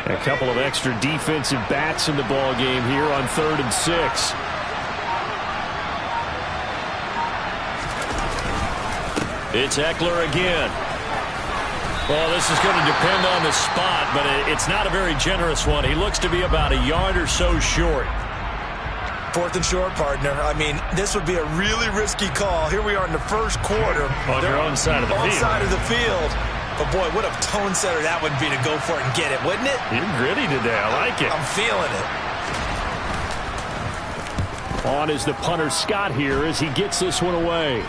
A couple of extra defensive backs in the ball game here on 3rd and 6. It's Eckler again. Well, this is going to depend on the spot, but it's not a very generous one. He looks to be about a yard or so short. 4th and short, partner. I mean, this would be a really risky call. Here we are in the first quarter. On your own side of the field. On side of the field. But, boy, what a tone setter that would be to go for it and get it, wouldn't it? You're gritty today. I like it. I'm feeling it. On is the punter Scott here as he gets this one away.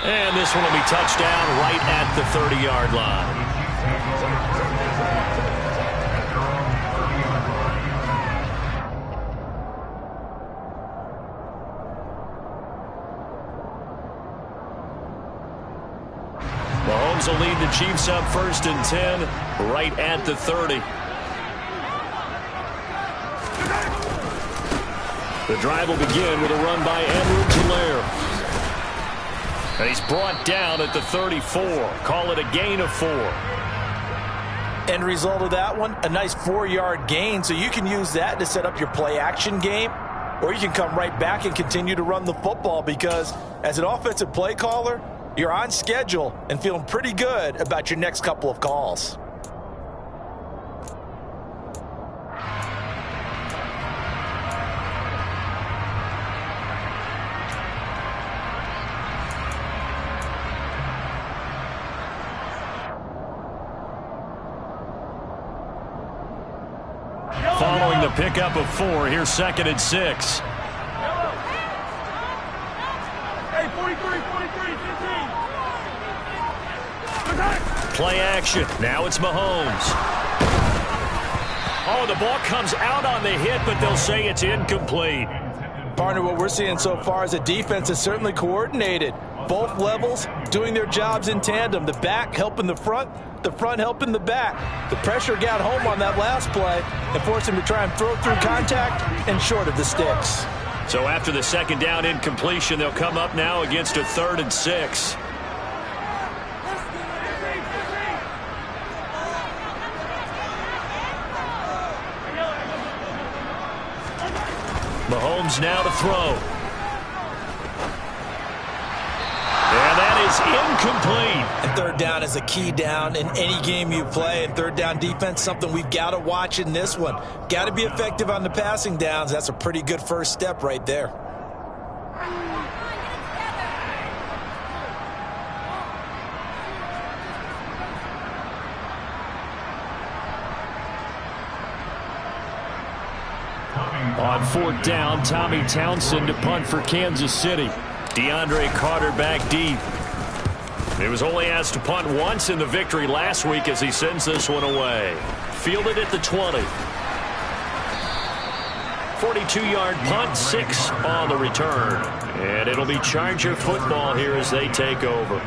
And this one will be touchdown right at the 30-yard line. Mahomes will lead the Chiefs up 1st and 10 right at the 30. The drive will begin with a run by Edwards-Helaire. And he's brought down at the 34. Call it a gain of 4. End result of that one, a nice 4-yard gain. So you can use that to set up your play-action game, or you can come right back and continue to run the football because as an offensive play caller, you're on schedule and feeling pretty good about your next couple of calls. Following the pickup of 4, here's 2nd and 6. Play action. Now it's Mahomes. Oh, the ball comes out on the hit, but they'll say it's incomplete. Partner, what we're seeing so far is a defense is certainly coordinated. Both levels doing their jobs in tandem. The back helping the front helping the back. The pressure got home on that last play and forced him to try and throw through contact and short of the sticks. So after the 2nd down incompletion, they'll come up now against a 3rd and 6. Mahomes now to throw. And that is incomplete. And 3rd down is a key down in any game you play. And 3rd down defense, something we've got to watch in this one. Got to be effective on the passing downs. That's a pretty good first step right there. On 4th down, Tommy Townsend to punt for Kansas City. DeAndre Carter back deep. He was only asked to punt once in the victory last week as he sends this one away. Fielded at the 20. 42-yard punt, 6 on the return. And it'll be Charger football here as they take over.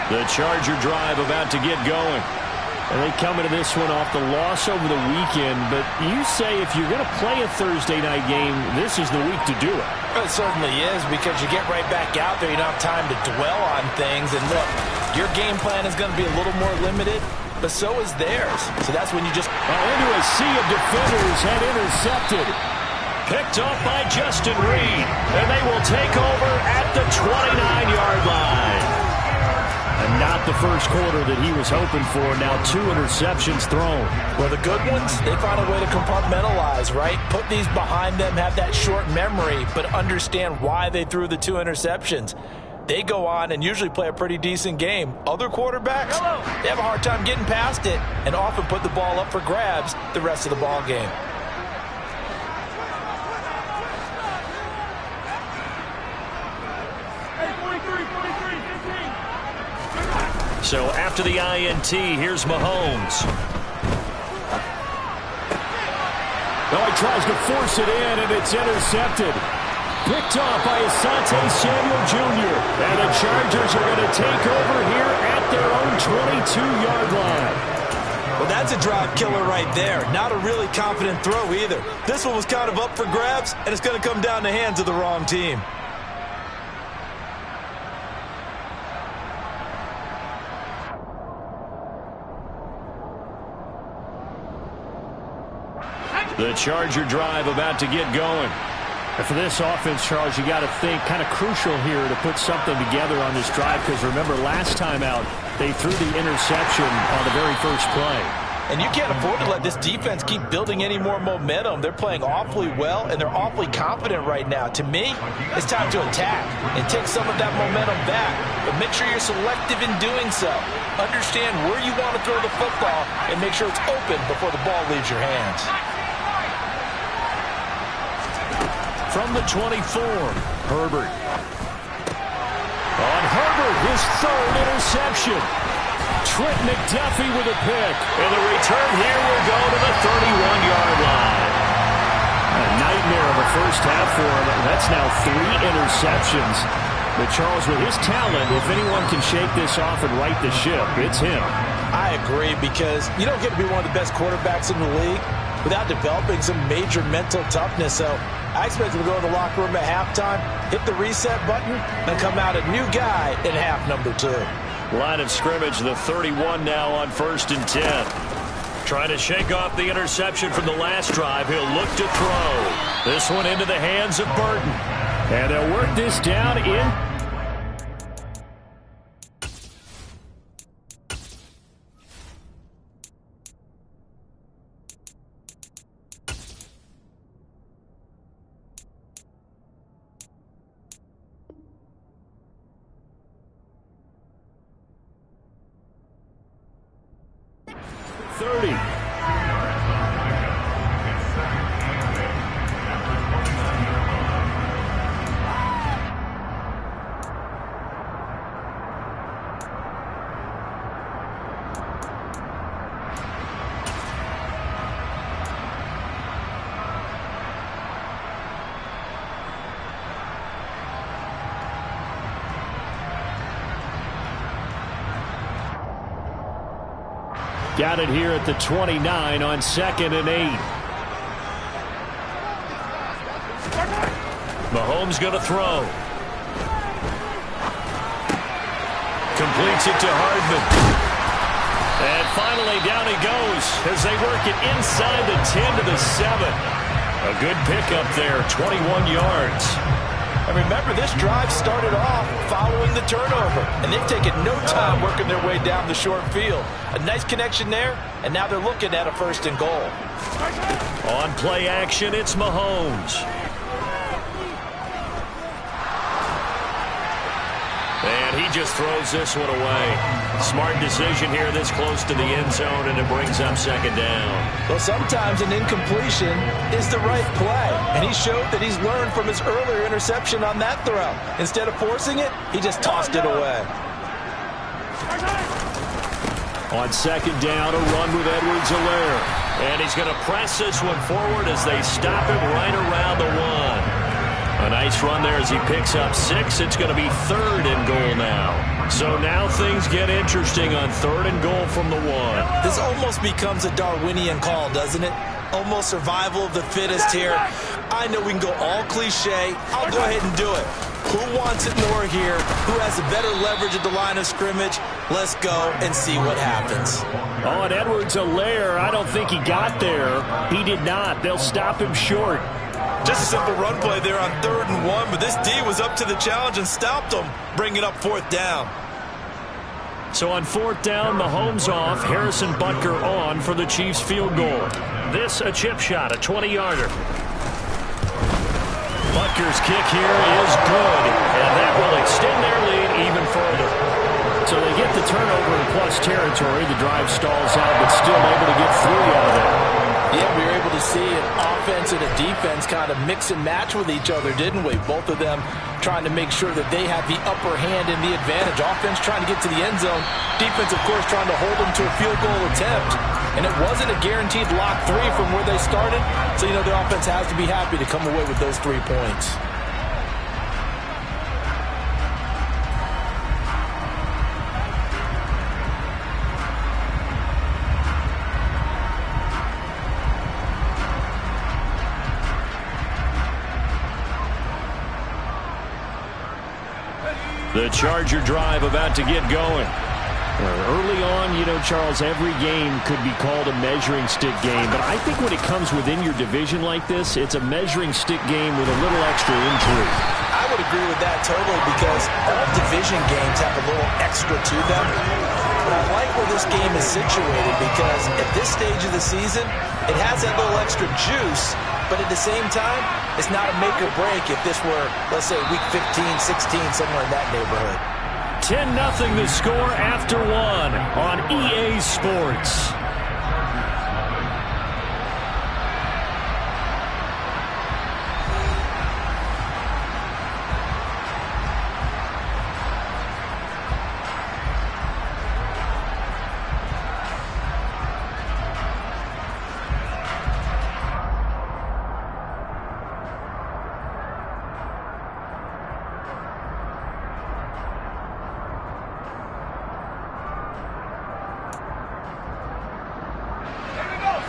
The Charger drive about to get going. And they come into this one off the loss over the weekend. But you say if you're going to play a Thursday night game, this is the week to do it. It certainly is because you get right back out there. You don't have time to dwell on things. And look, your game plan is going to be a little more limited, but so is theirs. So that's when you just... into a sea of defenders and intercepted. Picked off by Justin Reed. And they will take over at the 29-yard line. And not the first quarter that he was hoping for. Now 2 interceptions thrown. Well, the good ones, they find a way to compartmentalize, right? Put these behind them, have that short memory, but understand why they threw the 2 interceptions. They go on and usually play a pretty decent game. Other quarterbacks, they have a hard time getting past it and often put the ball up for grabs the rest of the ball game. So after the INT, here's Mahomes. Oh, he tries to force it in, and it's intercepted. picked off by Asante Samuel Jr. And the Chargers are going to take over here at their own 22-yard line. Well, that's a drive killer right there. Not a really confident throw either. This one was kind of up for grabs, and it's going to come down the hands of the wrong team. The Charger drive about to get going. And for this offense, Charles, you got to think kind of crucial here to put something together on this drive, because remember last time out they threw the interception on the very first play. And you can't afford to let this defense keep building any more momentum. They're playing awfully well, and they're awfully confident right now. To me, it's time to attack and take some of that momentum back. But make sure you're selective in doing so. Understand where you want to throw the football and make sure it's open before the ball leaves your hands. From the 24, Herbert. On Herbert, his third interception. Trent McDuffie with a pick. And the return here will go to the 31-yard line. A nightmare of a first half for him. That's now 3 interceptions. But Charles, with his talent, if anyone can shake this off and right the ship, it's him. I agree, because you don't get to be one of the best quarterbacks in the league without developing some major mental toughness. So I expect him to go in the locker room at halftime, hit the reset button, and come out a new guy in half number 2. Line of scrimmage, the 31 now on 1st and 10. Trying to shake off the interception from the last drive. He'll look to throw. This one into the hands of Burton. And they'll work this down in. Got it here at the 29 on 2nd and 8. Mahomes going to throw. Completes it to Hardman. And finally down he goes as they work it inside the 10 to the 7. A good pickup there, 21 yards. And remember, this drive started off following the turnover, and they've taken no time working their way down the short field. A nice connection there, and now they're looking at a 1st and goal. On play action, it's Mahomes. And he just throws this one away. Smart decision here this close to the end zone, and it brings up 2nd down. Well, sometimes an incompletion is the right play, and he showed that he's learned from his earlier interception on that throw. Instead of forcing it, he just tossed it away. On 2nd down, a run with Edwards-Helaire. And he's going to press this one forward as they stop him right around the 1. A nice run there as he picks up 6. It's going to be 3rd and goal now. So now things get interesting on 3rd and goal from the 1. This almost becomes a Darwinian call, doesn't it? Almost survival of the fittest here. I know we can go all cliche. I'll go ahead and do it. Who wants it more here? Who has the better leverage at the line of scrimmage? Let's go and see what happens. Oh, and Edwards-Helaire, I don't think he got there. He did not. They'll stop him short. Just a simple run play there on 3rd and 1, but this D was up to the challenge and stopped him, bringing up 4th down. So on 4th down, Mahomes off, Harrison Butker on for the Chiefs field goal. This a chip shot, a 20-yarder. Butker's kick here is good, and that will extend their lead even further. So they get the turnover in plus territory. The drive stalls out, but still able to get 3 out of it. Yeah, we were able to see an offense and a defense kind of mix and match with each other, didn't we? Both of them trying to make sure that they have the upper hand and the advantage. Offense trying to get to the end zone. Defense, of course, trying to hold them to a field goal attempt. And it wasn't a guaranteed lock 3 from where they started. So, you know, their offense has to be happy to come away with those 3 points. The Charger drive about to get going. Early on, Charles, every game could be called a measuring stick game. But I think when it comes within your division like this, it's a measuring stick game with a little extra intrigue. I would agree with that totally because all division games have a little extra to them. But I like where this game is situated because at this stage of the season, it has that little extra juice. But at the same time, it's not a make or break if this were, let's say, week 15, 16, somewhere in that neighborhood. 10-0 the score after one on EA Sports.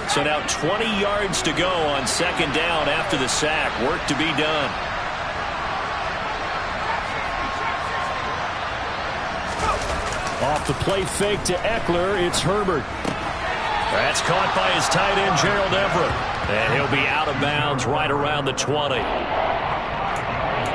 So now 20 yards to go on second down after the sack. Work to be done. Off the play fake to Eckler, it's Herbert. That's caught by his tight end, Gerald Everett. And he'll be out of bounds right around the 20.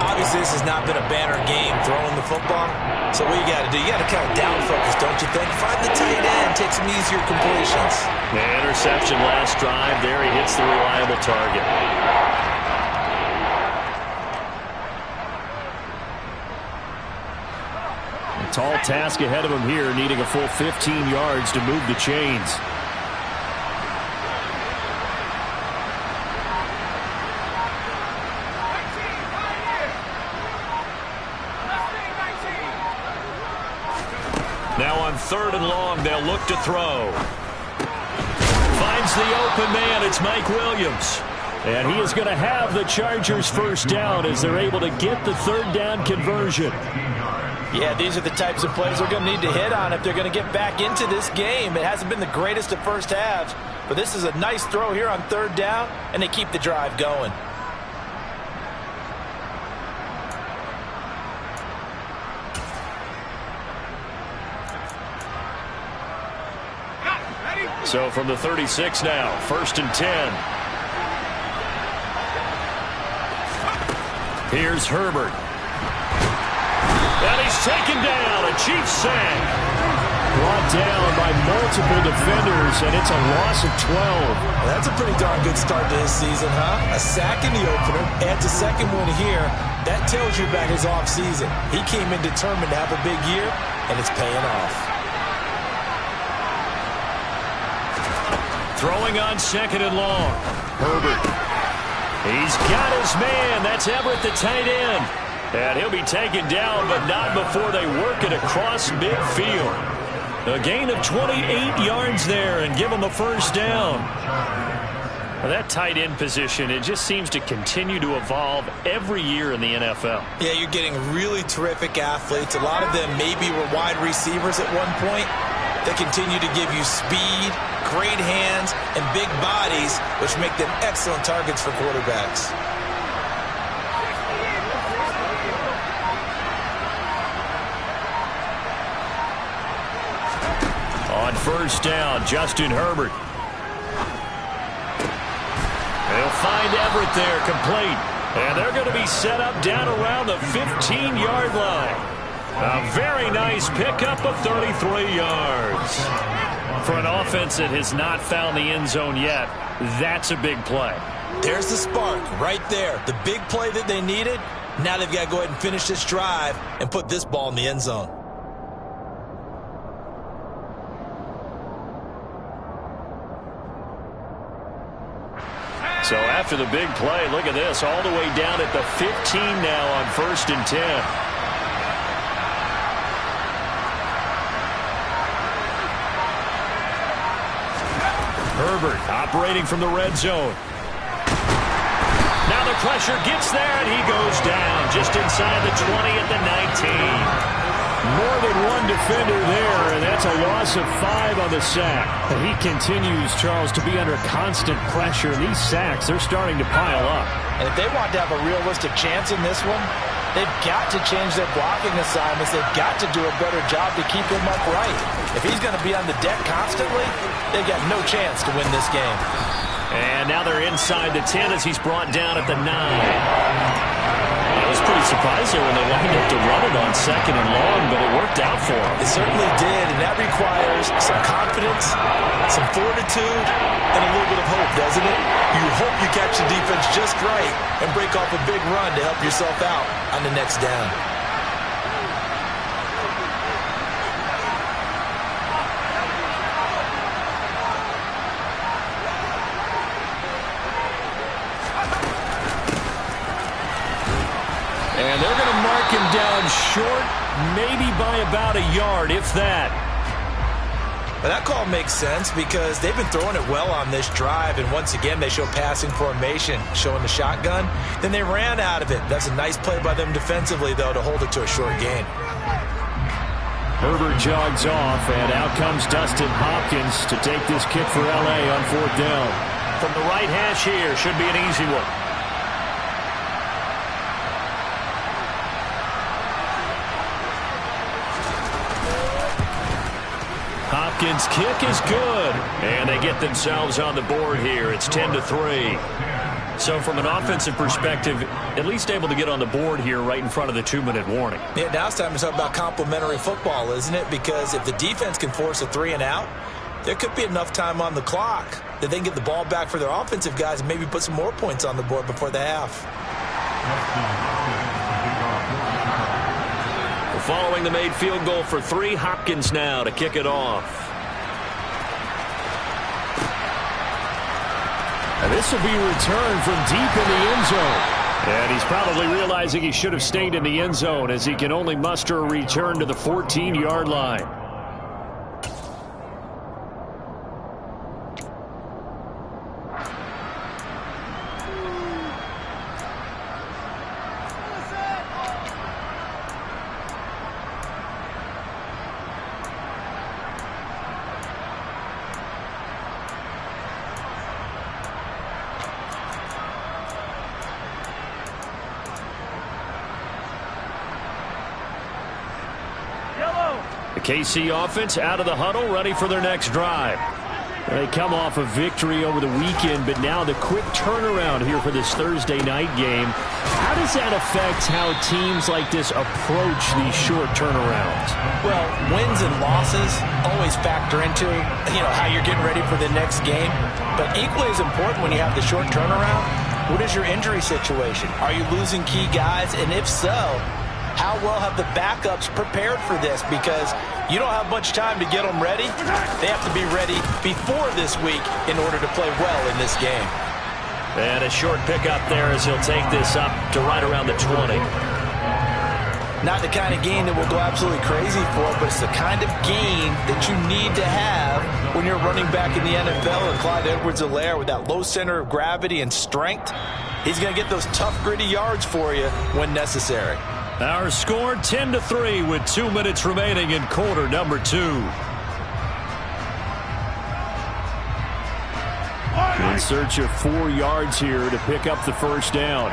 Obviously, this has not been a banner game throwing the football. So what you got to do, you got to kind of down focus, don't you think? Find the tight end, take some easier completions. The interception last drive. There he hits the reliable target. A tall task ahead of him here, needing a full 15 yards to move the chains. Now on 3rd and long, they'll look to throw. Finds the open man. It's Mike Williams. And he is going to have the Chargers first down as they're able to get the 3rd down conversion. Yeah, these are the types of plays they're going to need to hit on if they're going to get back into this game. It hasn't been the greatest of first halves, but this is a nice throw here on 3rd down, and they keep the drive going. So from the 36 now, 1st and 10. Here's Herbert. And he's taken down. A Chiefs sack. Brought down by multiple defenders, and it's a loss of 12. Well, that's a pretty darn good start to his season, huh? A sack in the opener, adds a second one here. That tells you about his offseason. He came in determined to have a big year, and it's paying off. Throwing on 2nd and long. Herbert. He's got his man. That's Everett, the tight end. And he'll be taken down, but not before they work it across midfield. A gain of 28 yards there and give him a first down. Well, that tight end position, it just seems to continue to evolve every year in the NFL. Yeah, you're getting really terrific athletes. A lot of them maybe were wide receivers at one point. They continue to give you speed, great hands, and big bodies, which make them excellent targets for quarterbacks. On 1st down, Justin Herbert. They'll find Everett there, complete. And they're going to be set up down around the 15-yard line. A very nice pickup of 33 yards. For an offense that has not found the end zone yet, that's a big play. There's the spark right there. The big play that they needed. Now they've got to go ahead and finish this drive and put this ball in the end zone. So after the big play, look at this, all the way down at the 15 now on 1st and 10. Herbert operating from the red zone. Now the pressure gets there, and he goes down just inside the 20 at the 19. More than one defender there, and that's a loss of 5 on the sack. And he continues, Charles, to be under constant pressure. These sacks, they're starting to pile up. And if they want to have a realistic chance in this one, They've got to change their blocking assignments. They've got to do a better job to keep him upright. If he's going to be on the deck constantly, they've got no chance to win this game. And now they're inside the 10 as he's brought down at the 9. I was pretty surprised there when they lined up to run it on 2nd and long, but it worked out for him. It certainly did, and that requires some confidence, some fortitude, and a little bit of hope, doesn't it? You hope you catch the defense just right and break off a big run to help yourself out on the next down. And they're going to mark him down short, maybe by about a yard, if that. But that call makes sense because they've been throwing it well on this drive, and once again they show passing formation, showing the shotgun. Then they ran out of it. That's a nice play by them defensively, though, to hold it to a short gain. Herbert jogs off, and out comes Dustin Hopkins to take this kick for L.A. on 4th down. From the right hash here, should be an easy one. Hopkins' kick is good, and they get themselves on the board here. It's 10-3. So from an offensive perspective, at least able to get on the board here right in front of the 2-minute warning. Yeah, now it's time to talk about complementary football, isn't it? Because if the defense can force a 3 and out, there could be enough time on the clock that they can get the ball back for their offensive guys and maybe put some more points on the board before the half. Following the made field goal for 3, Hopkins now to kick it off. And this will be returned from deep in the end zone. And he's probably realizing he should have stayed in the end zone as he can only muster a return to the 14-yard line. The KC offense out of the huddle, ready for their next drive. They come off a victory over the weekend, but now the quick turnaround here for this Thursday night game. How does that affect how teams like this approach these short turnarounds? Well, wins and losses always factor into, how you're getting ready for the next game. But equally as important when you have the short turnaround, what is your injury situation? Are you losing key guys? And if so, how well have the backups prepared for this? Because you don't have much time to get them ready. They have to be ready before this week in order to play well in this game. And a short pickup there as he'll take this up to right around the 20. Not the kind of gain that will go absolutely crazy for, but it's the kind of gain that you need to have when you're running back in the NFL. And Clyde Edwards-Helaire, with that low center of gravity and strength, he's going to get those tough, gritty yards for you when necessary. Our score 10-3 with 2 minutes remaining in quarter number 2. In search of 4 yards here to pick up the first down.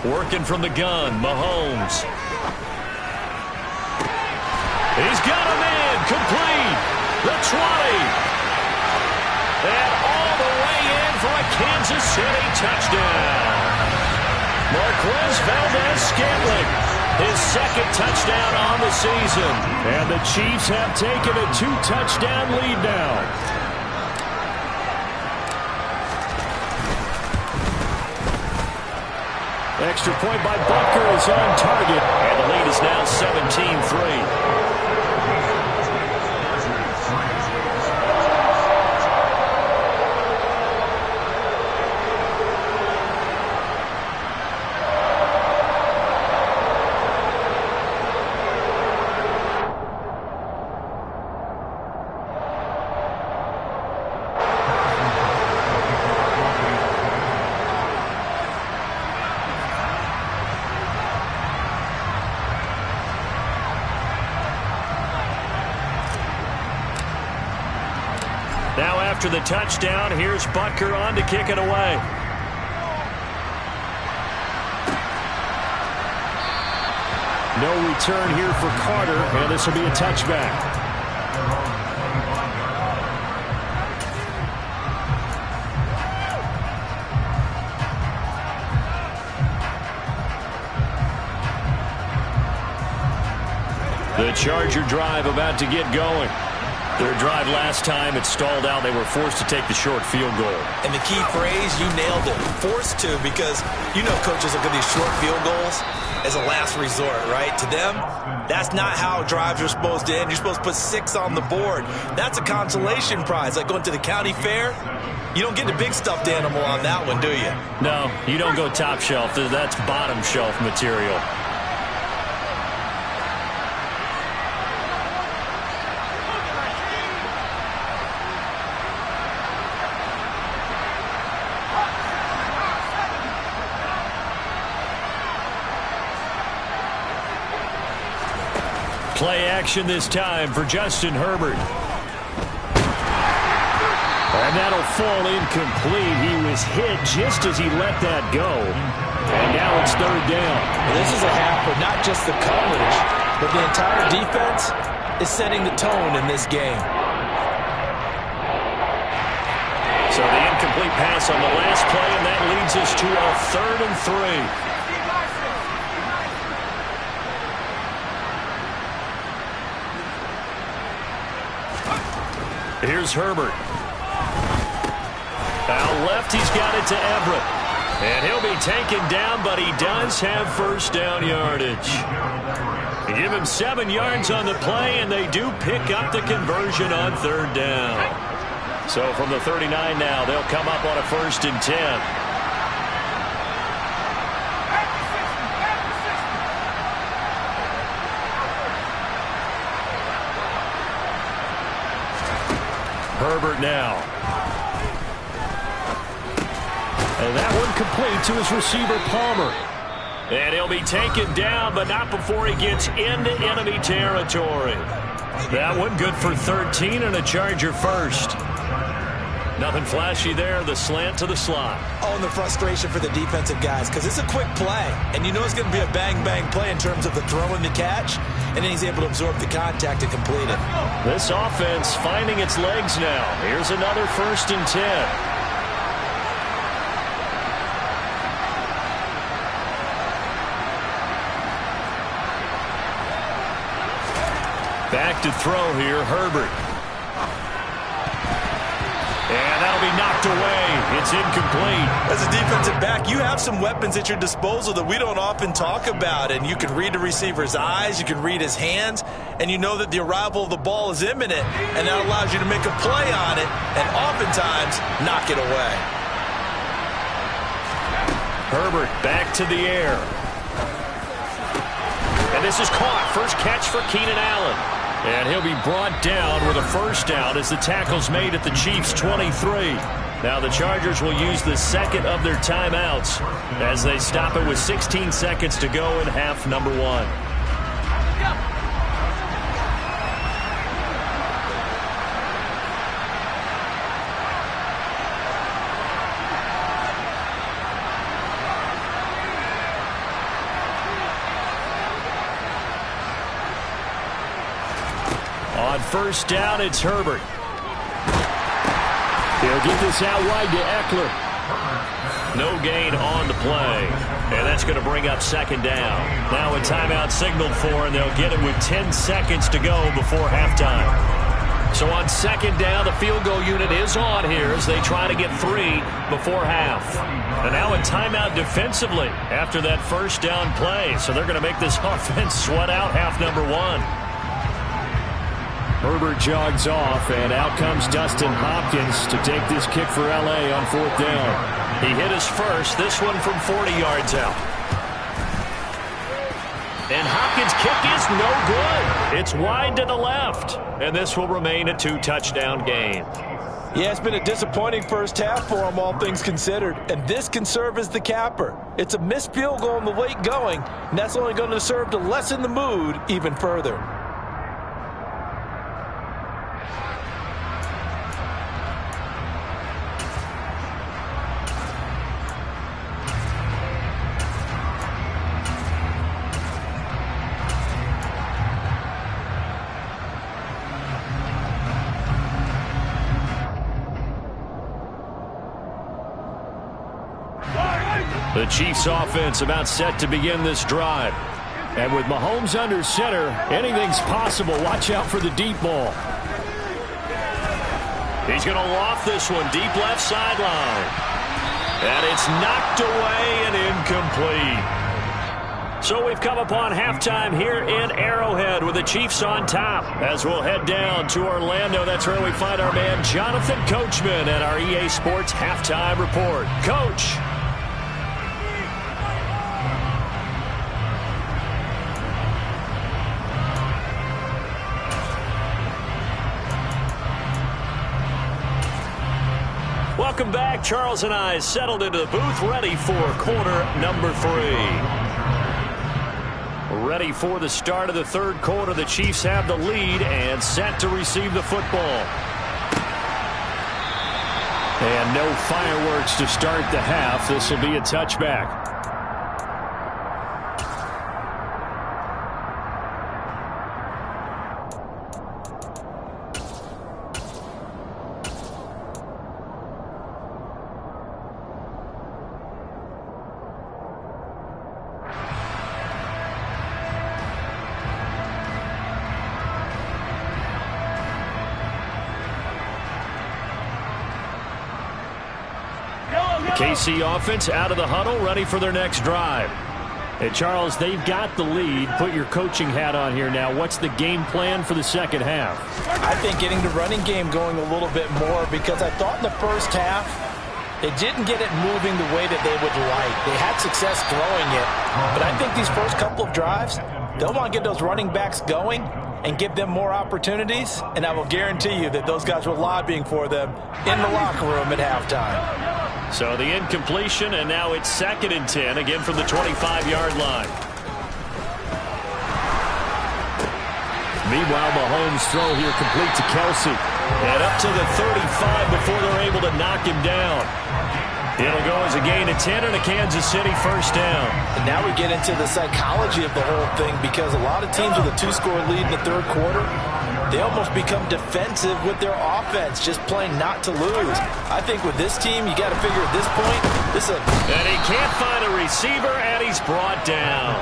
Working from the gun, Mahomes. He's got a man complete. The 20. And all the way in for a Kansas City touchdown. Marquez Valdez-Scantling, his second touchdown on the season. And the Chiefs have taken a 2-touchdown lead now. Extra point by Butker is on target. And the lead is now 17-3. Now after the touchdown, here's Butker on to kick it away. No return here for Carter, and this will be a touchback. The Charger drive about to get going. Their drive last time, it stalled out. They were forced to take the short field goal. And the key phrase, you nailed it. Forced to, because you know coaches look at these short field goals as a last resort, right? To them, that's not how drives are supposed to end. You're supposed to put 6 on the board. That's a consolation prize, like going to the county fair. You don't get the big stuffed animal on that one, do you? No, you don't go top shelf. That's bottom shelf material. Play action this time for Justin Herbert. And that'll fall incomplete. He was hit just as he let that go. And now it's third down. Well, this is a half, but not just the coverage, but the entire defense is setting the tone in this game. So the incomplete pass on the last play, and that leads us to a 3rd and 3. Here's Herbert. Out left, he's got it to Everett. And he'll be taken down, but he does have first down yardage. They give him 7 yards on the play, and they do pick up the conversion on 3rd down. So from the 39 now, they'll come up on a 1st and 10. Herbert now. And that one complete to his receiver, Palmer. And he'll be taken down, but not before he gets into enemy territory. That one good for 13 and a Charger first. Nothing flashy there. The slant to the slot. Oh, and the frustration for the defensive guys, because it's a quick play. And you know it's going to be a bang-bang play in terms of the throw and the catch. And then he's able to absorb the contact and complete it. This offense finding its legs now. Here's another 1st and 10. Back to throw here, Herbert. And that'll be knocked away. It's incomplete. As a defensive back, you have some weapons at your disposal that we don't often talk about. And you can read the receiver's eyes, you can read his hands, and you know that the arrival of the ball is imminent. And that allows you to make a play on it and oftentimes knock it away. Herbert back to the air. And this is caught. First catch for Keenan Allen. And he'll be brought down with a first down as the tackle's made at the Chiefs' 23. Now the Chargers will use the second of their timeouts as they stop it with 16 seconds to go in half number 1. On first down, it's Herbert. He'll get this out wide to Eckler. No gain on the play. And that's going to bring up 2nd down. Now a timeout signaled for, and they'll get it with 10 seconds to go before halftime. So on 2nd down, the field goal unit is on here as they try to get 3 before half. And now a timeout defensively after that first down play. So they're going to make this offense sweat out half number 1. Herbert jogs off, and out comes Dustin Hopkins to take this kick for L.A. on 4th down. He hit his first, this one from 40 yards out. And Hopkins' kick is no good. It's wide to the left, and this will remain a 2-touchdown game. Yeah, it's been a disappointing first half for him, all things considered. And this can serve as the capper. It's a missed field goal in the late going, and that's only going to serve to lessen the mood even further. The Chiefs offense about set to begin this drive. And with Mahomes under center, anything's possible. Watch out for the deep ball. He's going to loft this one deep left sideline. And it's knocked away and incomplete. So we've come upon halftime here in Arrowhead with the Chiefs on top. As we'll head down to Orlando, that's where we find our man Jonathan Coachman at our EA Sports Halftime Report. Coach. Welcome back. Charles and I settled into the booth, ready for quarter number 3. Ready for the start of the third quarter. The Chiefs have the lead and set to receive the football. And no fireworks to start the half. This will be a touchback. KC offense out of the huddle, ready for their next drive. And Charles, they've got the lead. Put your coaching hat on here now. What's the game plan for the second half? I think getting the running game going a little bit more, because I thought in the first half they didn't get it moving the way that they would like. They had success throwing it, but I think these first couple of drives, they'll want to get those running backs going and give them more opportunities, and I will guarantee you that those guys were lobbying for them in the locker room at halftime. So the incompletion, and now it's 2nd and 10, again from the 25-yard line. Meanwhile, Mahomes' throw here complete to Kelsey. And up to the 35 before they're able to knock him down. It'll go as a gain of 10 and a Kansas City first down. And now we get into the psychology of the whole thing, because a lot of teams with a 2-score lead in the third quarter, they almost become defensive with their offense, just playing not to lose. I think with this team, you got to figure at this point, this is a... And he can't find a receiver, and he's brought down.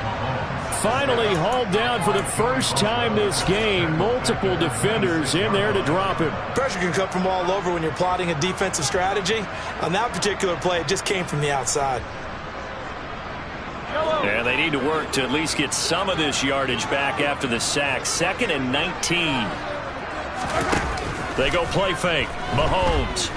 Finally hauled down for the first time this game. Multiple defenders in there to drop him. Pressure can come from all over when you're plotting a defensive strategy. On that particular play, it just came from the outside. And they need to work to at least get some of this yardage back after the sack. 2nd and 19. They go play fake. Mahomes.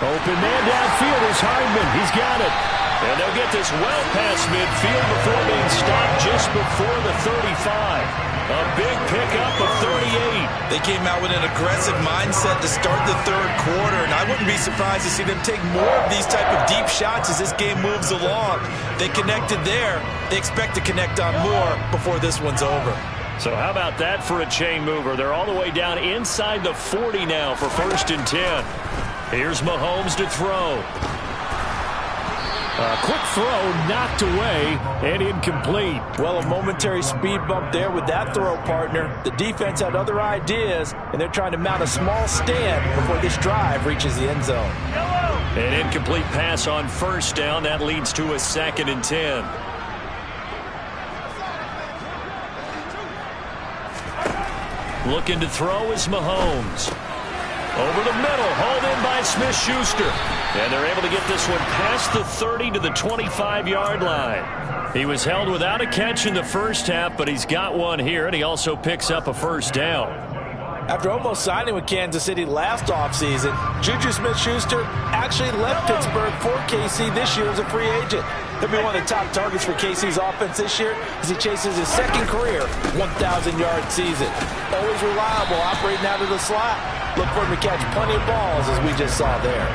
Open man downfield is Hardman. He's got it. And they'll get this well past midfield before being stopped just before the 35. A big pickup of 38. They came out with an aggressive mindset to start the third quarter, and I wouldn't be surprised to see them take more of these type of deep shots as this game moves along. They connected there. They expect to connect on more before this one's over. So how about that for a chain mover? They're all the way down inside the 40 now for 1st and 10. Here's Mahomes to throw. A quick throw knocked away and incomplete. Well, a momentary speed bump there with that throw, partner. The defense had other ideas, and they're trying to mount a small stand before this drive reaches the end zone. An incomplete pass on 1st down. That leads to a 2nd and 10. Looking to throw is Mahomes. Over the middle, hauled in by Smith-Schuster. And they're able to get this one past the 30 to the 25-yard line. He was held without a catch in the first half, but he's got one here, and he also picks up a 1st down. After almost signing with Kansas City last offseason, Juju Smith-Schuster actually left Pittsburgh for KC this year as a free agent. He'll be one of the top targets for KC's offense this year as he chases his 2nd career 1,000-yard season. Always reliable, operating out of the slot. Look for him to catch plenty of balls, as we just saw there.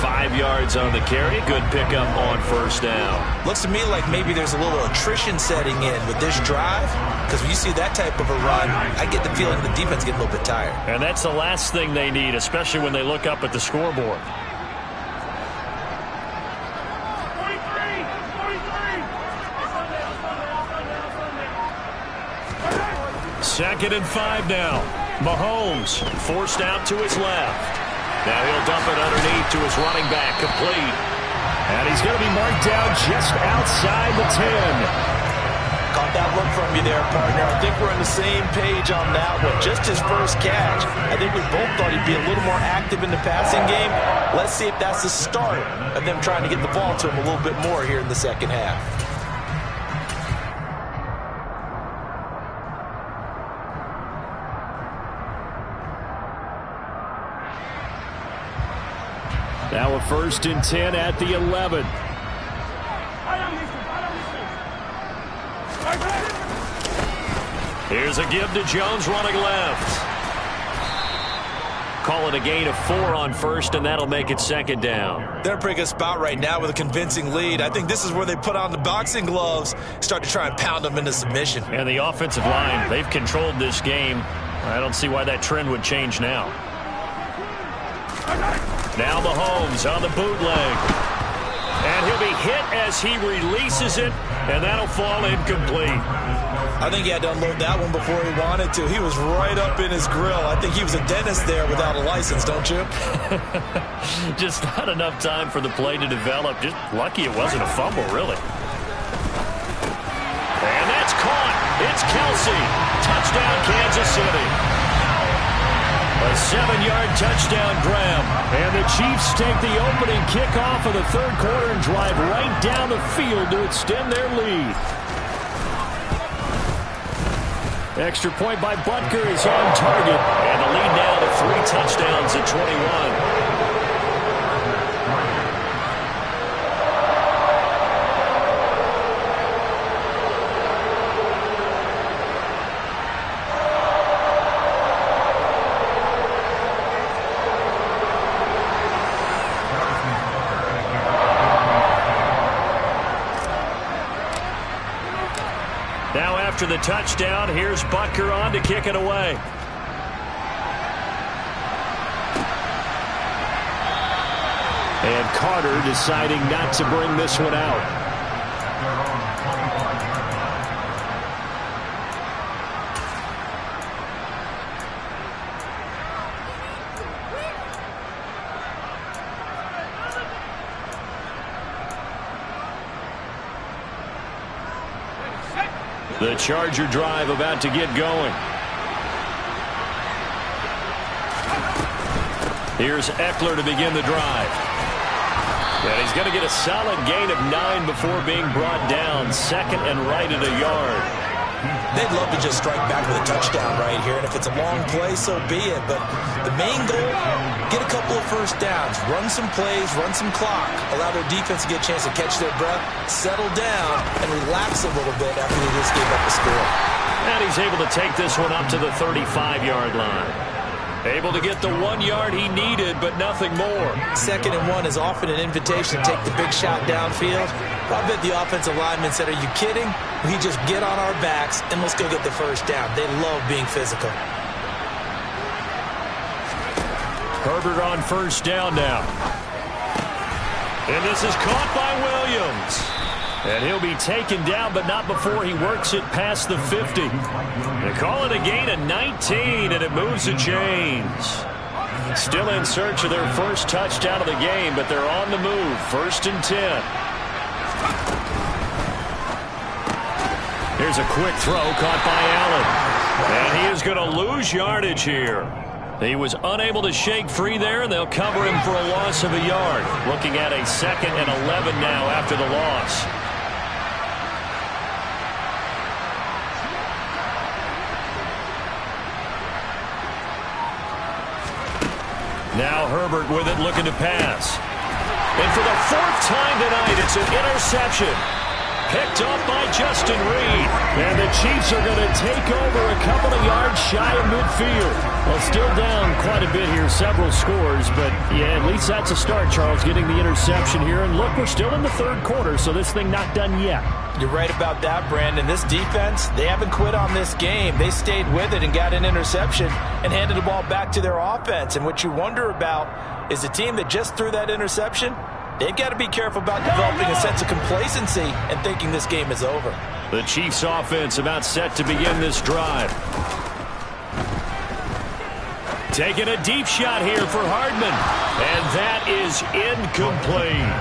5 yards on the carry. Good pickup on 1st down. Looks to me like maybe there's a little attrition setting in with this drive, because when you see that type of a run, I get the feeling the defense getting a little bit tired. And that's the last thing they need, especially when they look up at the scoreboard. 2nd and 5 now. Mahomes forced out to his left. Now he'll dump it underneath to his running back, complete. And he's going to be marked down just outside the 10. Caught that look from you there, partner. I think we're on the same page on that one. Just his first catch. I think we both thought he'd be a little more active in the passing game. Let's see if that's the start of them trying to get the ball to him a little bit more here in the second half. Now a 1st and 10 at the 11. Here's a give to Jones running left. Call it a gain of 4 on 1st, and that'll make it 2nd down. They're in a pretty good spot right now with a convincing lead. I think this is where they put on the boxing gloves, start to try and pound them into submission. And the offensive line, they've controlled this game. I don't see why that trend would change now. Now Mahomes on the bootleg. And he'll be hit as he releases it, and that'll fall incomplete. I think he had to unload that one before he wanted to. He was right up in his grill. I think he was a dentist there without a license, don't you? Just not enough time for the play to develop. Just lucky it wasn't a fumble, really. And that's caught. It's Kelsey. Touchdown, Kansas City. A 7-yard touchdown grab. And the Chiefs take the opening kickoff of the 3rd quarter and drive right down the field to extend their lead. Extra point by Butker is on target. And the lead now to 3 touchdowns at 21. Now after the touchdown, here's Butker on to kick it away. And Carter deciding not to bring this one out. The Charger drive about to get going. Here's Eckler to begin the drive. And he's going to get a solid gain of 9 before being brought down. 2nd and right at a yard. They'd love to just strike back with a touchdown right here, and if it's a long play, so be it. But the main goal, get a couple of first downs, run some plays, run some clock, allow their defense to get a chance to catch their breath, settle down, and relax a little bit after they just gave up the score. And he's able to take this one up to the 35-yard line. Able to get the 1 yard he needed, but nothing more. 2nd and 1 is often an invitation to take the big shot downfield. I bet the offensive lineman said, are you kidding? We just get on our backs and let's go get the first down. They love being physical. Herbert on 1st down now. And this is caught by Williams. And he'll be taken down, but not before he works it past the 50. They call it a gain of 19, and it moves the chains. Still in search of their first touchdown of the game, but they're on the move. 1st and 10. Here's a quick throw caught by Allen. And he is going to lose yardage here. He was unable to shake free there, and they'll cover him for a loss of a yard. Looking at a 2nd and 11 now after the loss. Now Herbert with it, looking to pass. And for the 4th time tonight, it's an interception. Picked up by Justin Reed. And the Chiefs are going to take over a couple of yards shy of midfield. Well, still down quite a bit here, several scores. But, yeah, at least that's a start, Charles, getting the interception here. And look, we're still in the 3rd quarter, so this thing not done yet. You're right about that, Brandon. This defense, they haven't quit on this game. They stayed with it and got an interception and handed the ball back to their offense. And what you wonder about is the team that just threw that interception, they've got to be careful about developing a sense of complacency and thinking this game is over. The Chiefs offense about set to begin this drive. Taking a deep shot here for Hardman. And that is incomplete.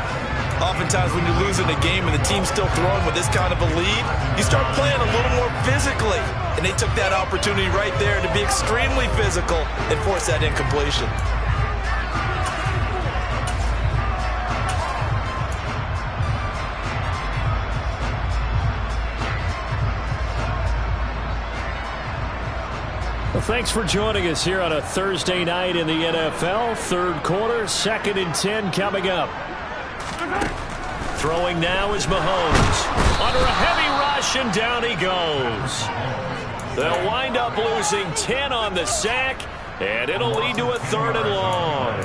Oftentimes when you're losing a game and the team's still throwing with this kind of a lead, you start playing a little more physically. And they took that opportunity right there to be extremely physical and force that incompletion. Well, thanks for joining us here on a Thursday night in the NFL. Third quarter, 2nd and 10 coming up. Throwing now is Mahomes. Under a heavy rush, and down he goes. They'll wind up losing 10 on the sack, and it'll lead to a 3rd and long.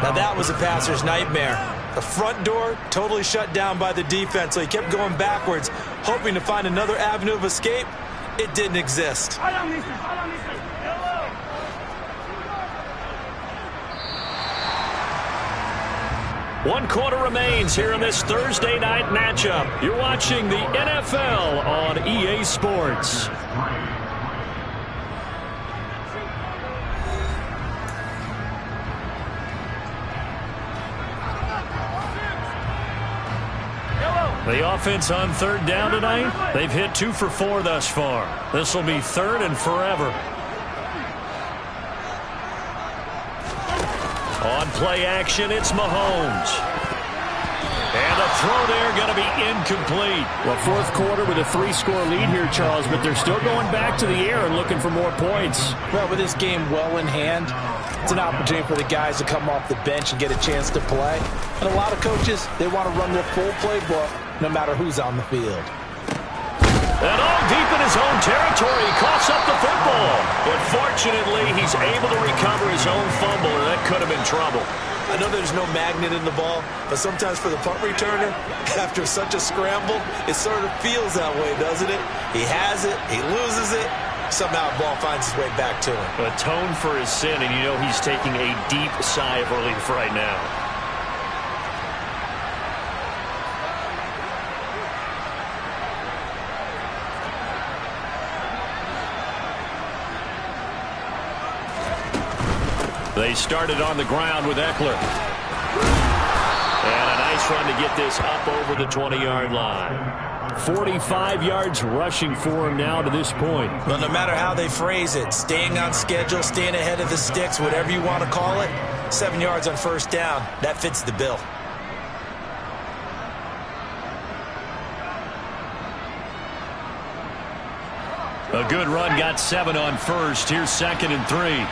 Now that was a passer's nightmare. The front door totally shut down by the defense, so he kept going backwards, hoping to find another avenue of escape. It didn't exist. One quarter remains here in this Thursday night matchup. You're watching the NFL on EA Sports. The offense on 3rd down tonight, they've hit 2 for 4 thus far. This will be 3rd and forever. On play action, it's Mahomes. And the throw there going to be incomplete. Well, 4th quarter with a 3-score lead here, Charles, but they're still going back to the air and looking for more points. Well, with this game well in hand, it's an opportunity for the guys to come off the bench and get a chance to play. And a lot of coaches, they want to run the full playbook no matter who's on the field. And all deep in his own territory, he coughs up the football. But fortunately, he's able to recover his own fumble, and that could have been trouble. I know there's no magnet in the ball, but sometimes for the punt returner, after such a scramble, it sort of feels that way, doesn't it? He has it, he loses it, somehow the ball finds its way back to him. Atone for his sin, and you know he's taking a deep sigh of relief right now. They started on the ground with Eckler. And a nice run to get this up over the 20-yard line. 45 yards rushing for him now to this point. Well, no matter how they phrase it, staying on schedule, staying ahead of the sticks, whatever you want to call it, 7 yards on 1st down, that fits the bill. A good run, got 7 on 1st. Here's 2nd and 3.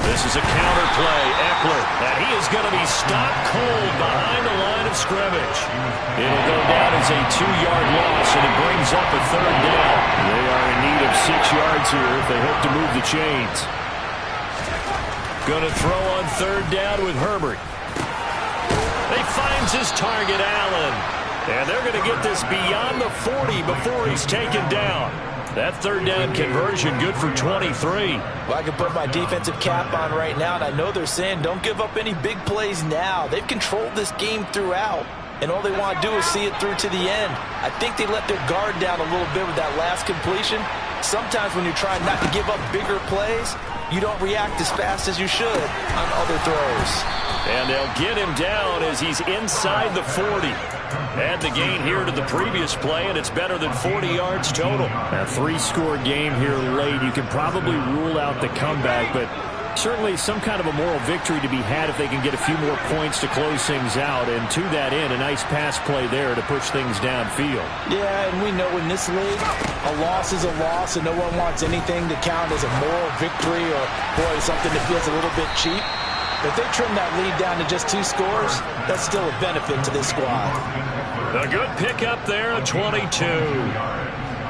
This is a counter play. Eckler, and he is going to be stopped cold behind the line of scrimmage. It'll go down as a 2-yard loss, and it brings up a 3rd down. They are in need of 6 yards here if they hope to move the chains. Going to throw on 3rd down with Herbert. He finds his target, Allen. And they're going to get this beyond the 40 before he's taken down. That 3rd down conversion good for 23. Well, I can put my defensive cap on right now, and I know they're saying don't give up any big plays now. They've controlled this game throughout, and all they want to do is see it through to the end. I think they let their guard down a little bit with that last completion. Sometimes when you're trying not to give up bigger plays, you don't react as fast as you should on other throws. And they'll get him down as he's inside the 40. Add the gain here to the previous play, and it's better than 40 yards total. A 3-score game here late. You can probably rule out the comeback, but certainly some kind of a moral victory to be had if they can get a few more points to close things out. And to that end, a nice pass play there to push things downfield. Yeah, and we know in this league, a loss is a loss, and no one wants anything to count as a moral victory or, boy, something that feels a little bit cheap. If they trim that lead down to just 2 scores, that's still a benefit to this squad. A good pickup there, a 22.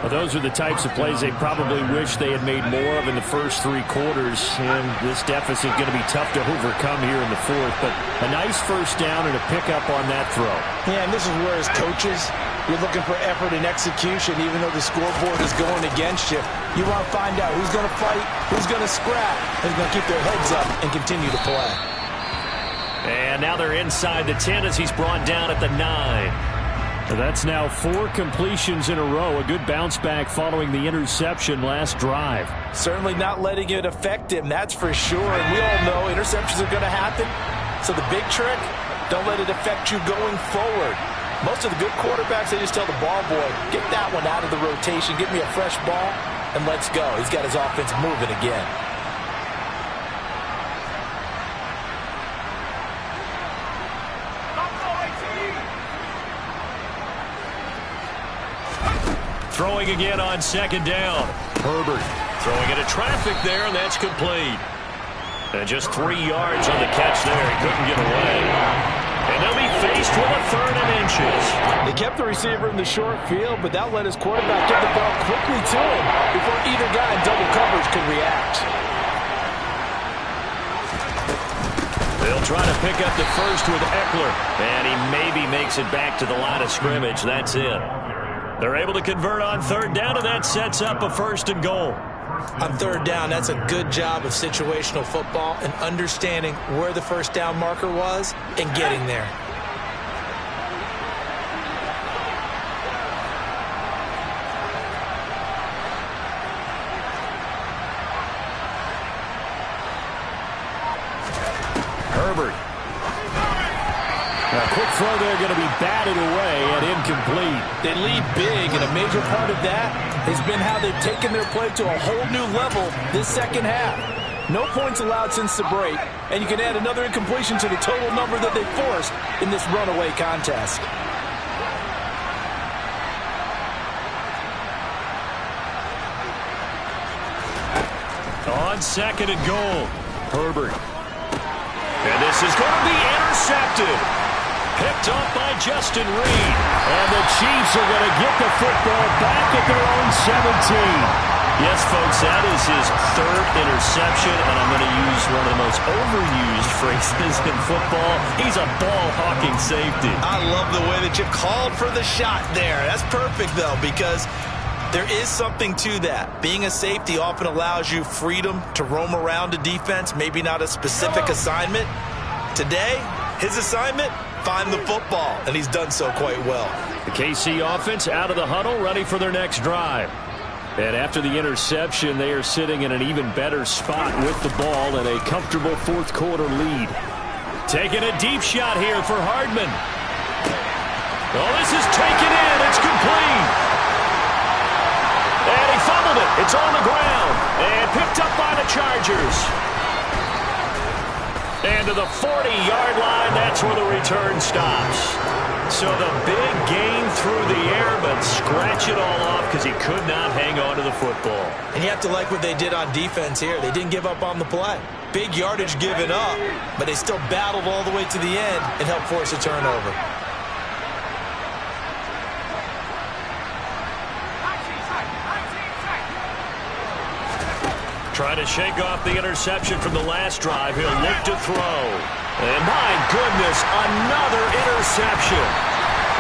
Well, those are the types of plays they probably wish they had made more of in the first 3 quarters, and this deficit going to be tough to overcome here in the 4th. But a nice 1st down and a pickup on that throw. Yeah, and this is where, as coaches, you're looking for effort and execution, even though the scoreboard is going against you. You want to find out who's going to fight, who's going to scrap, who's going to keep their heads up and continue to play. And now they're inside the 10 as he's brought down at the 9. That's now 4 completions in a row. A good bounce back following the interception last drive. Certainly not letting it affect him, that's for sure. And we all know interceptions are going to happen. So the big trick, don't let it affect you going forward. Most of the good quarterbacks, they just tell the ball boy, get that one out of the rotation, get me a fresh ball, and let's go. He's got his offense moving again. Throwing again on second down. Herbert throwing into traffic there, and that's complete. And just 3 yards on the catch there. He couldn't get away. And they'll be faced with a 3rd and inches. They kept the receiver in the short field, but that let his quarterback get the ball quickly to him before either guy in double coverage could react. They'll try to pick up the first with Eckler. And he maybe makes it back to the line of scrimmage. That's it. They're able to convert on 3rd down, and that sets up a 1st and goal. On 3rd down, that's a good job of situational football and understanding where the 1st down marker was and getting there. Herbert. A quick throw there, going to be batted away and incomplete. They lead big, and a major part of that has been how they've taken their play to a whole new level this second half. No points allowed since the break, and you can add another incompletion to the total number that they forced in this runaway contest. On 2nd and goal, Herbert. And this is going to be intercepted. Picked up by Justin Reed. And the Chiefs are going to get the football back at their own 17. Yes, folks, that is his 3rd interception, and I'm going to use one of the most overused phrases in football. He's a ball-hawking safety. I love the way that you called for the shot there. That's perfect, though, because there is something to that. Being a safety often allows you freedom to roam around a defense, maybe not a specific assignment. Today, his assignment, find the football, and he's done so quite well. The KC offense out of the huddle, ready for their next drive. And after the interception, they are sitting in an even better spot with the ball and a comfortable 4th quarter lead. Taking a deep shot here for Hardman. Oh, this is taken in. It's complete. And he fumbled it. It's on the ground. And picked up by the Chargers. And to the 40-yard line, that's where the return stops. So the big gain through the air, but scratch it all off because he could not hang on to the football. And you have to like what they did on defense here. They didn't give up on the play. Big yardage given up, but they still battled all the way to the end and helped force a turnover. Trying to shake off the interception from the last drive. He'll look to throw. And my goodness, another interception.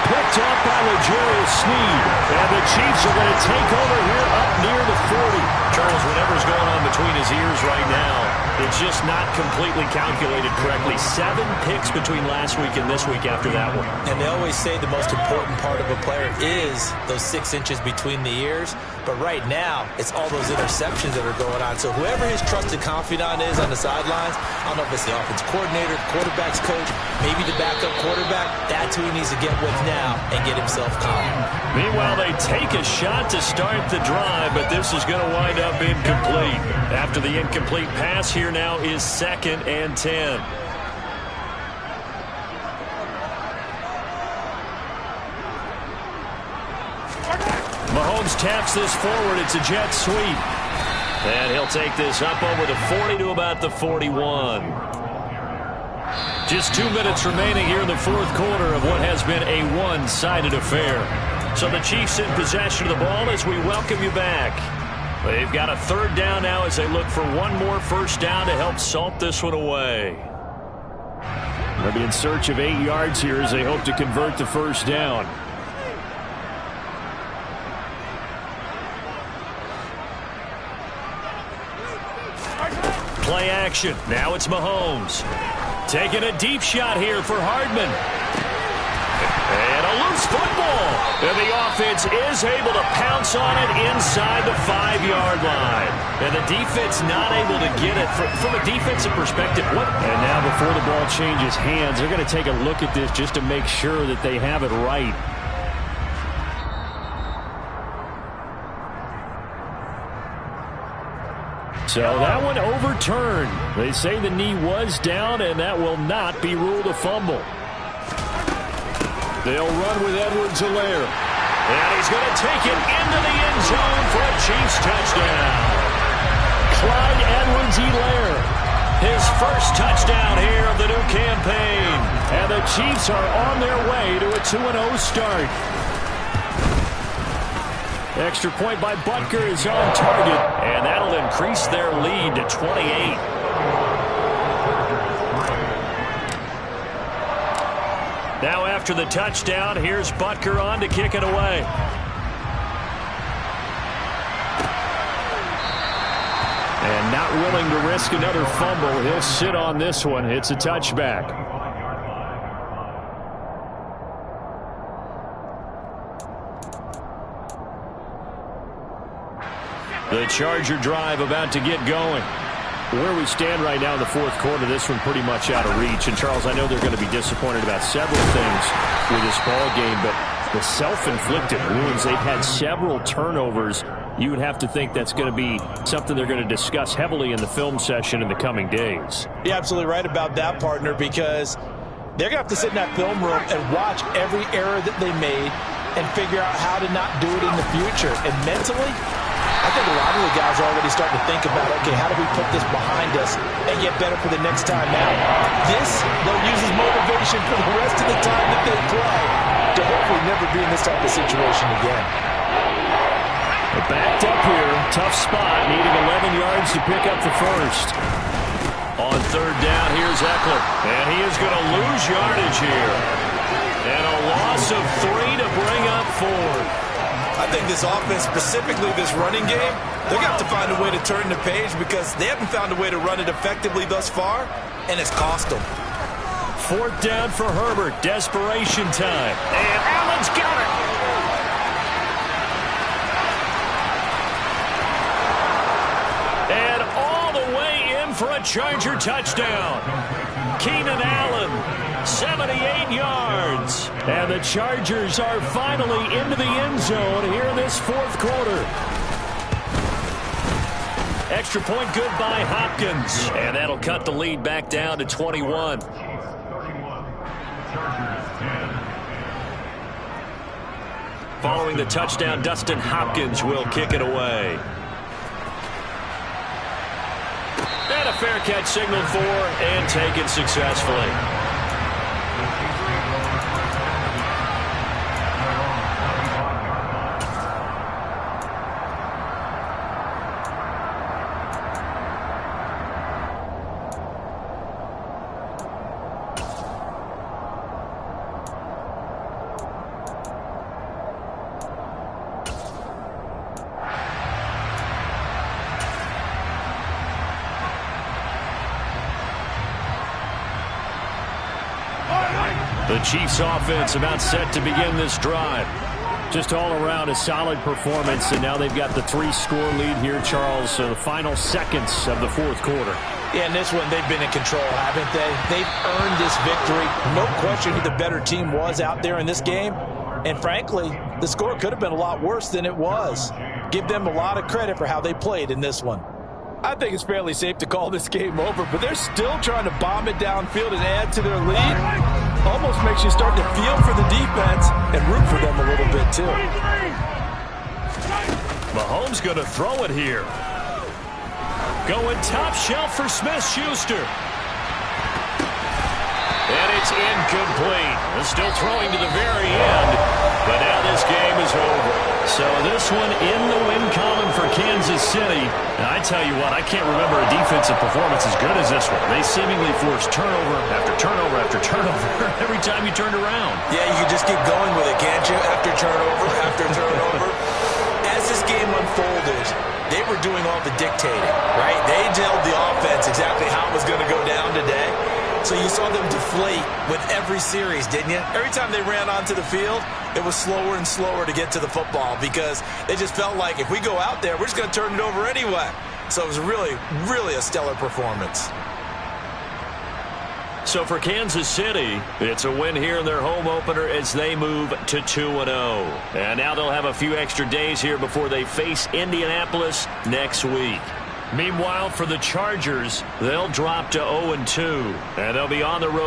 Picked up by L'Jarius Sneed. And the Chiefs are going to take over here up near the 40. Charles, whatever's going on between his ears right now, it's just not completely calculated correctly. 7 picks between last week and this week after that one. And they always say the most important part of a player is those 6 inches between the ears. But right now, it's all those interceptions that are going on. So whoever his trusted confidant is on the sidelines, I don't know if it's the offense coordinator, quarterback's coach, maybe the backup quarterback, that's who he needs to get with now and get himself calm. Meanwhile, they take a shot to start the drive, but this is going to wind up incomplete. After the incomplete pass, here now is 2nd and 10. Mahomes taps this forward. It's a jet sweep. And he'll take this up over the 40 to about the 41. Just 2 minutes remaining here in the 4th quarter of what has been a one-sided affair. So the Chiefs in possession of the ball as we welcome you back. They've got a 3rd down now as they look for one more 1st down to help salt this one away. They'll be in search of 8 yards here as they hope to convert the 1st down. Play action. Now it's Mahomes. Taking a deep shot here for Hardman. And a loose football. And the offense is able to pounce on it inside the 5-yard line. And the defense not able to get it. From a defensive perspective, what? And now before the ball changes hands, they're going to take a look at this just to make sure that they have it right. So that one overturned. They say the knee was down, and that will not be ruled a fumble. They'll run with Edwards-Helaire. And he's going to take it into the end zone for a Chiefs touchdown. Clyde Edwards-Helaire, his first touchdown here of the new campaign. And the Chiefs are on their way to a 2-0 start. Extra point by Butker is on target, and that'll increase their lead to 28. Now after the touchdown, here's Butker on to kick it away. And not willing to risk another fumble, he'll sit on this one. It's a touchback. The Charger drive about to get going. Where we stand right now in the fourth quarter, this one pretty much out of reach. And, Charles, I know they're going to be disappointed about several things with this ball game, but the self-inflicted wounds, they've had several turnovers. You would have to think that's going to be something they're going to discuss heavily in the film session in the coming days. You're absolutely right about that, partner, because they're going to have to sit in that film room and watch every error that they made and figure out how to not do it in the future. And mentally, I think a lot of the guys are already starting to think about, okay, how do we put this behind us and get better for the next time out? This, they'll use as motivation for the rest of the time that they play to hopefully never be in this type of situation again. They're backed up here. Tough spot, needing 11 yards to pick up the first. On third down, here's Eckler. And he is going to lose yardage here. And a loss of 3 to bring up 4. I think this offense, specifically this running game, they're going to have to find a way to turn the page because they haven't found a way to run it effectively thus far, and it's cost them. Fourth down for Herbert. Desperation time. And Allen's got it. And all the way in for a Charger touchdown. Keenan Allen, 78 yards. And the Chargers are finally into the end zone here in this fourth quarter. Extra point good by Hopkins. And that'll cut the lead back down to 21. Following the touchdown, Dustin Hopkins will kick it away. And a fair catch signaled for and taken successfully. The Chiefs offense about set to begin this drive. Just all around a solid performance, and now they've got the 3-score lead here, Charles. So the final seconds of the fourth quarter. Yeah, in this one, they've been in control, haven't they? They've earned this victory. No question who the better team was out there in this game. And frankly, the score could have been a lot worse than it was. Give them a lot of credit for how they played in this one. I think it's fairly safe to call this game over, but they're still trying to bomb it downfield and add to their lead. Almost makes you start to feel for the defense and root for them a little bit, too. Mahomes going to throw it here. Going top shelf for Smith-Schuster. And it's incomplete. They're still throwing to the very end, but now this game is over. So this one in the win column for Kansas City. Now, I tell you what, I can't remember a defensive performance as good as this one. They seemingly forced turnover after turnover after turnover every time you turned around. Yeah, you can just keep going with it, can't you? After turnover, after turnover. As this game unfolded, they were doing all the dictating, right? They told the offense exactly how it was going to go down today. So you saw them deflate deflate with every series, didn't you? Every time they ran onto the field, it was slower and slower to get to the football because they just felt like if we go out there, we're just going to turn it over anyway. So it was really, really a stellar performance. So for Kansas City, it's a win here in their home opener as they move to 2-0. And now they'll have a few extra days here before they face Indianapolis next week. Meanwhile, for the Chargers, they'll drop to 0-2, and they'll be on the road